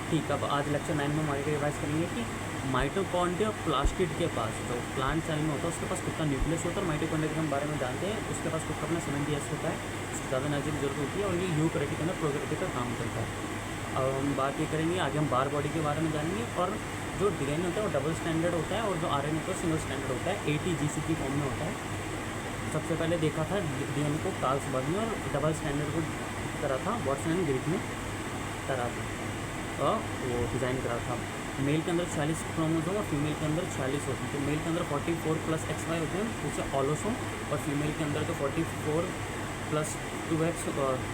ठीक, अब आज लेक्चर 9 में हमारे रिवाइज करेंगे कि माइटोकॉन्ड्रिया प्लास्टिड के पास, जो प्लांट सेल में होता है उसके पास खुद का न्यूक्लियस होता है। और माइटोकॉन्ड्रिया के हम बारे में जानते हैं, उसके पास खुद का अपना 70S होता है, उसको ज़्यादा एनर्जी की जरूरत होती है और ये यूकैरियोट के अंदर प्रोकैरियोट का काम करता है। अब हम बात ये करेंगे, आगे हम बार बॉडी के बारे में जानेंगे। और जो DNA होता है वो डबल स्टैंडर्ड होता है और जो RNA होता है सिंगल स्टैंडर्ड होता है, ATGC की फॉर्म में होता है। सबसे पहले देखा था DNA को कार्ल्स बर्ग ने, और डबल स्टैंडर्ड को करा था वाटसन ने ग्रीक में करा था, और वो डिज़ाइन करा था। मेल के अंदर 46 क्रोमोसोम और फीमेल के अंदर 46 होते हैं। तो मेल के अंदर 44 + XY होते हैं, उसे ऑलोसोम, और फीमेल के अंदर जो 44 +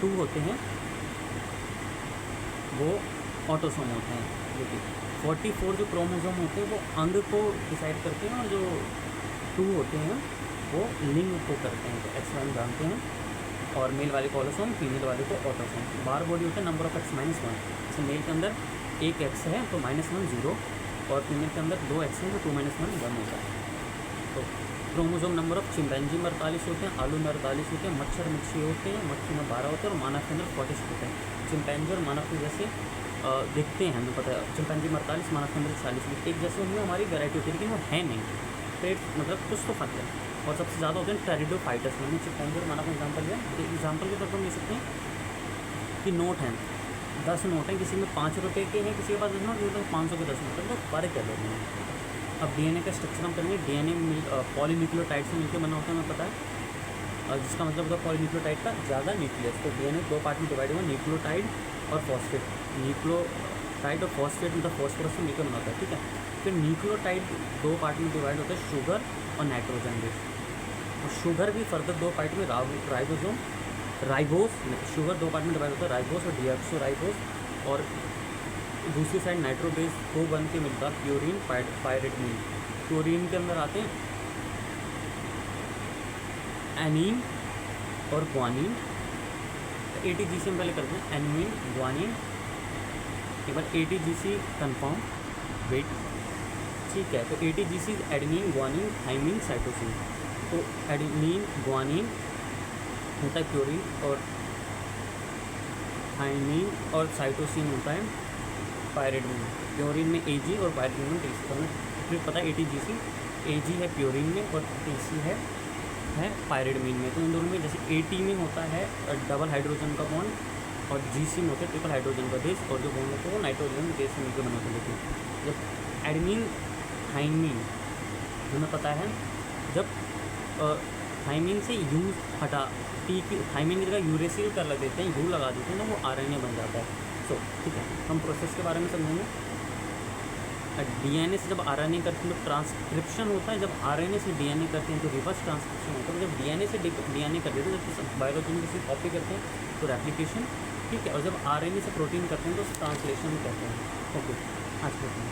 2 होते हैं वो ऑटोसोम होते हैं। देखिए 44 जो क्रोमोसोम होते हैं वो अंग को डिसाइड करते हैं, और जो 2 होते हैं वो लिंग को करते हैं। तो XY हम जानते हैं, और मेल वाले को ऑलोसोम, फीमेल वाले को ऑटोसोम। बार बॉडी होता है नंबर ऑफ X - 1। जैसे मेल के अंदर 1 X है तो -1 0, और फीमेल के अंदर 2 X है तो 2 - 1 1 होता है। तो क्रोमोसोम नंबर ऑफ चिंपैंजी में 48 होते हैं, आलू में 48 होते हैं, मच्छर में 6 होते हैं, मच्छी में 12 होते हैं, और मानव के अंदर 46 होते हैं। चिंपैंजी और मानव के जैसे दिखते हैं, हमें पता है। चिंपैंजी में 48, मानव के अंदर 46, एक जैसे उनमें हमारी वेराइटी होती है, लेकिन वो है नहीं। पेट मतलब कुछ तो फर्क है। और सबसे ज़्यादा होते हैं टेरिडोफाइटस में। चिंपैंजी और मानव का एग्जाम्पल है, एग्जाम्पल के तौर पर हम ले सकते हैं कि नोट हैं, 10 नोट हैं, किसी में 5 रुपये के हैं, किसी के पास 10 नोट, किसी के पास 500 के 10 नोट है, तो फर्क है लोगों में। अब DNA का स्ट्रक्चर हम करेंगे। DNA पॉलीन्यूक्लियोटाइड से मिलकर बना होता है, हमें पता है, जिसका मतलब होता है पॉलीन्यूक्लियोटाइड का ज़्यादा न्यूक्लियस। तो DNA 2 पार्ट में डिवाइड हुआ, न्यूक्लियोटाइड और फॉस्फेट। न्यूक्लियोटाइड और फॉस्फेट मतलब फॉस्फोरस से मिलकर बना होता है, ठीक है। फिर न्यूक्लियोटाइड 2 पार्ट में डिवाइड होता है, शुगर और नाइट्रोजन बेस। और शुगर भी फर्दर 2 पार्ट में, राइबोस। शुगर 2 पार्ट में डिवाइड होता है, राइबोस और डीऑक्सोराइबोस। और दूसरी साइड नाइट्रोबेस को बन के मिलता है प्योरीन, पायरेटमीन। प्योरीन के अंदर आते हैं एनीन और ग्वानिन। ATGC हम पहले करते हैं, एनीन, ग्वानिन। एक बार ATGC कन्फर्म, वेट, ठीक है। तो ATGC adenine, guanine, thymine, cytosine. तो एडेनिन, ग्वानिन होता है प्योरीन, और थाइमिन और साइटोसिन होता है पायरेटमीन। प्योरीन में AG और पायरेटमीन में TC। तो हमें फिर पता है ATGC, AG है प्योरीन में और TC है पायरेटमीन में। तो इन दोनों में जैसे AT में होता है डबल हाइड्रोजन का बॉन्ड, और GC में होता है ट्रिपल हाइड्रोजन का बेस, और जो बॉन्ड होता है वो नाइट्रोजन बेस से मिलकर बना होता है। लेकिन जब एडेनिन थाइमिन हमें पता है, जब थाइमिन से U हटा, थाइमिन की जगह यूरेसिल कर देते हैं, U लगा देते हैं, तो वो RNA बन जाता है। तो ठीक है, हम प्रोसेस के बारे में समझेंगे। DNA से जब RNA करते हैं तो ट्रांसक्रिप्शन होता है, जब RNA से DNA करते हैं तो रिवर्स ट्रांसक्रिप्शन होता है। जब DNA से DNA कर देते हैं, जब बायोलॉजी में किसी कॉपी करते हैं तो रेप्लिकेशन, ठीक है। और जब RNA से प्रोटीन करते हैं तो ट्रांसलेशन कहते हैं। ओके, आज करते हैं।